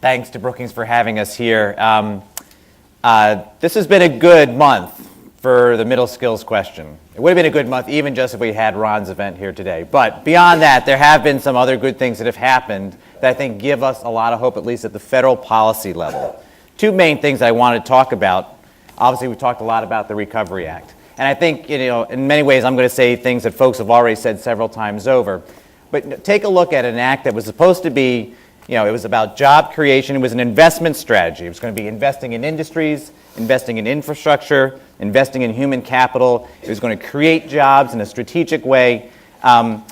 Thanks to Brookings for having us here. This has been a good month for the middle skills question. It would have been a good month even just if we had Ron's event here today. But beyond that, there have been some other good things that have happened that I think give us a lot of hope, at least at the federal policy level. Two main things I want to talk about. Obviously, we talked a lot about the Recovery Act. And I think, in many ways, I'm going to say things that folks have already said several times over. But take a look at an act that was supposed to be, it was about job creation. It was an investment strategy. It was going to be investing in industries, investing in infrastructure, investing in human capital. It was going to create jobs in a strategic way. 3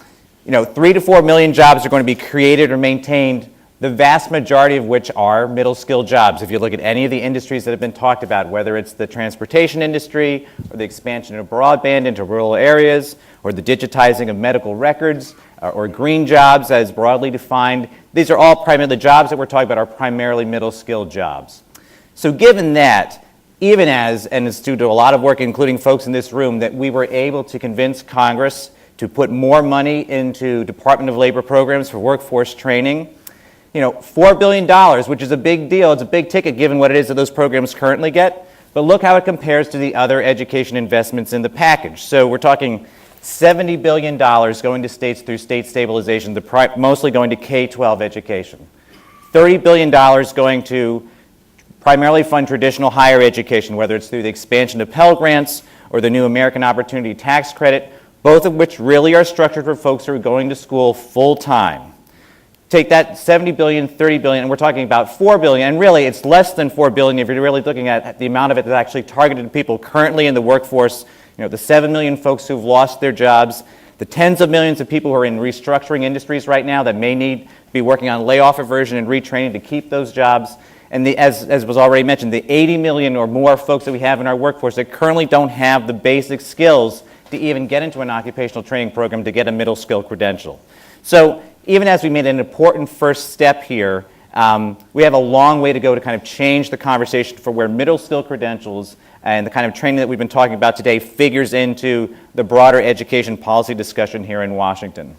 to 4 million jobs are going to be created or maintained, the vast majority of which are middle-skilled jobs. If you look at any of the industries that have been talked about, whether it's the transportation industry or the expansion of broadband into rural areas or the digitizing of medical records or green jobs as broadly defined, these are all primarily, the jobs that we're talking about are primarily middle-skilled jobs. So given that, even as, and it's due to a lot of work, including folks in this room, that we were able to convince Congress to put more money into Department of Labor programs for workforce training, $4 billion, which is a big deal. It's a big ticket given what it is that those programs currently get. But look how it compares to the other education investments in the package. So we're talking $70 billion going to states through state stabilization, mostly going to K-12 education. $30 billion going to primarily fund traditional higher education, whether it's through the expansion of Pell Grants or the new American Opportunity Tax Credit, both of which really are structured for folks who are going to school full-time. Take that $70 billion, $30 billion, and we're talking about $4 billion, and really it's less than $4 billion if you're really looking at the amount of it that's actually targeted to people currently in the workforce, the 7 million folks who've lost their jobs, the tens of millions of people who are in restructuring industries right now that may need to be working on layoff aversion and retraining to keep those jobs, and as was already mentioned, the 80 million or more folks that we have in our workforce that currently don't have the basic skills to even get into an occupational training program to get a middle skill credential. So even as we made an important first step here, we have a long way to go to kind of change the conversation for where middle skill credentials and the kind of training that we've been talking about today figures into the broader education policy discussion here in Washington.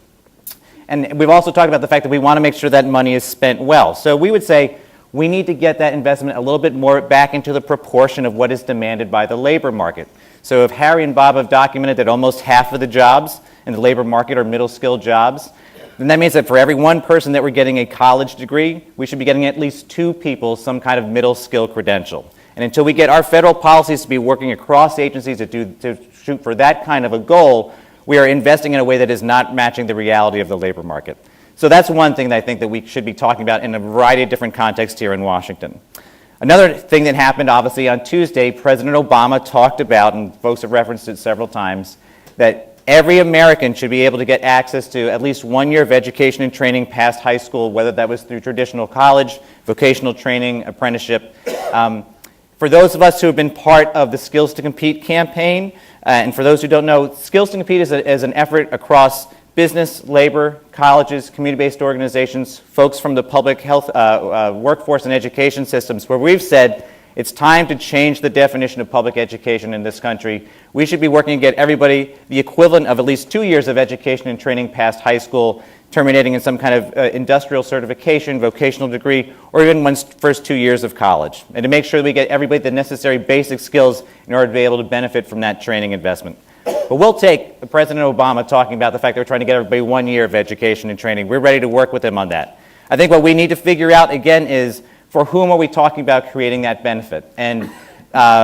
And we've also talked about the fact that we want to make sure that money is spent well. So we would say we need to get that investment a little bit more back into the proportion of what is demanded by the labor market. So if Harry and Bob have documented that almost half of the jobs in the labor market are middle skilled jobs, then that means that for every one person that we're getting a college degree, we should be getting at least 2 people some kind of middle skill credential. And until we get our federal policies to be working across agencies to shoot for that kind of a goal, we are investing in a way that is not matching the reality of the labor market. So that's one thing that I think that we should be talking about in a variety of different contexts here in Washington. Another thing that happened, obviously, on Tuesday, President Obama talked about, and folks have referenced it several times, that every American should be able to get access to at least 1 year of education and training past high school, whether that was through traditional college, vocational training, apprenticeship. For those of us who have been part of the Skills to Compete campaign, and for those who don't know, Skills to Compete is an effort across business, labor, colleges, community-based organizations, folks from the public health, workforce and education systems, where we've said it's time to change the definition of public education in this country. We should be working to get everybody the equivalent of at least 2 years of education and training past high school, terminating in some kind of industrial certification, vocational degree, or even one's first 2 years of college, and to make sure that we get everybody the necessary basic skills in order to be able to benefit from that training investment. But we'll take President Obama talking about the fact that we're trying to get everybody 1 year of education and training. We're ready to work with him on that. I think what we need to figure out, again, is for whom are we talking about creating that benefit? And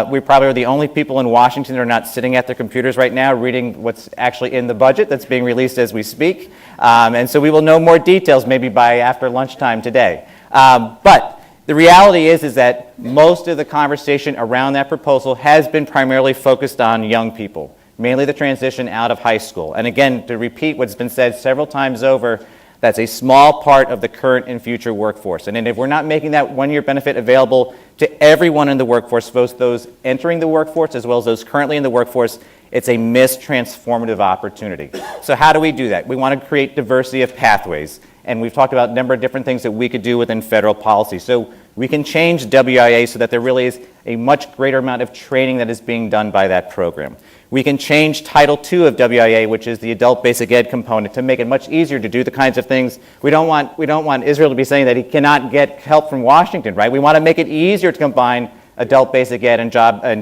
we probably are the only people in Washington that are not sitting at their computers right now reading what's actually in the budget that's being released as we speak. And so we will know more details maybe by after lunchtime today. But the reality is that most of the conversation around that proposal has been primarily focused on young people, mainly the transition out of high school. And again, to repeat what's been said several times over, that's a small part of the current and future workforce. And if we're not making that 1 year benefit available to everyone in the workforce, both those entering the workforce as well as those currently in the workforce, it's a missed transformative opportunity. So how do we do that? We want to create diversity of pathways. and we've talked about a number of different things that we could do within federal policy. So we can change WIA so that there really is a much greater amount of training that is being done by that program. We can change Title II of WIA, which is the adult basic ed component, to make it much easier to do the kinds of things. We don't want Israel to be saying that he cannot get help from Washington, right? We want to make it easier to combine adult basic ed and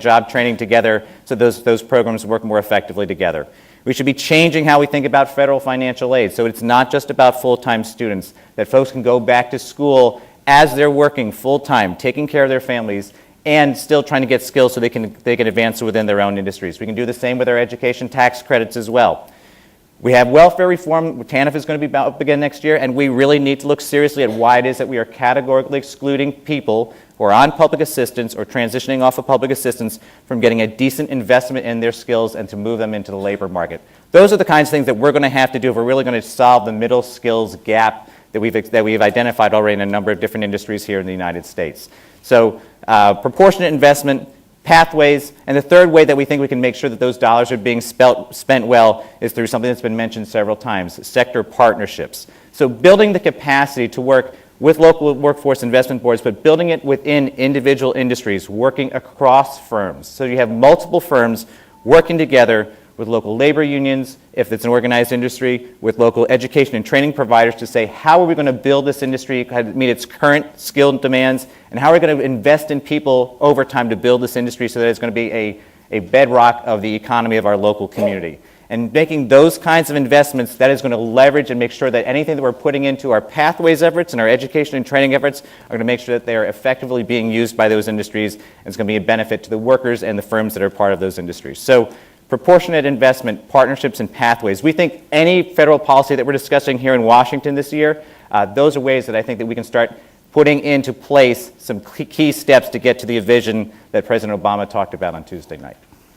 job training together so those programs work more effectively together. We should be changing how we think about federal financial aid, so it's not just about full-time students, that folks can go back to school as they're working full-time, taking care of their families, and still trying to get skills so they can advance within their own industries. We can do the same with our education tax credits as well. We have welfare reform. TANF is going to be up again next year, and we really need to look seriously at why it is that we are categorically excluding people who are on public assistance or transitioning off of public assistance from getting a decent investment in their skills and to move them into the labor market. Those are the kinds of things that we're going to have to do if we're really going to solve the middle skills gap that we've identified already in a number of different industries here in the United States. So proportionate investment, pathways, and the third way that we think we can make sure that those dollars are being spent well is through something that's been mentioned several times, sector partnerships. So building the capacity to work with local workforce investment boards, but building it within individual industries, working across firms. So you have multiple firms working together with local labor unions, if it's an organized industry, with local education and training providers to say, how are we going to build this industry to meet its current skilled demands, and how are we going to invest in people over time to build this industry so that it's going to be a bedrock of the economy of our local community. And making those kinds of investments, that is going to leverage and make sure that anything that we're putting into our pathways efforts and our education and training efforts are going to make sure that they are effectively being used by those industries, and it's going to be a benefit to the workers and the firms that are part of those industries. So proportionate investment, partnerships, and pathways. We think any federal policy that we're discussing here in Washington this year, those are ways that I think that we can start putting into place some key steps to get to the vision that President Obama talked about on Tuesday night.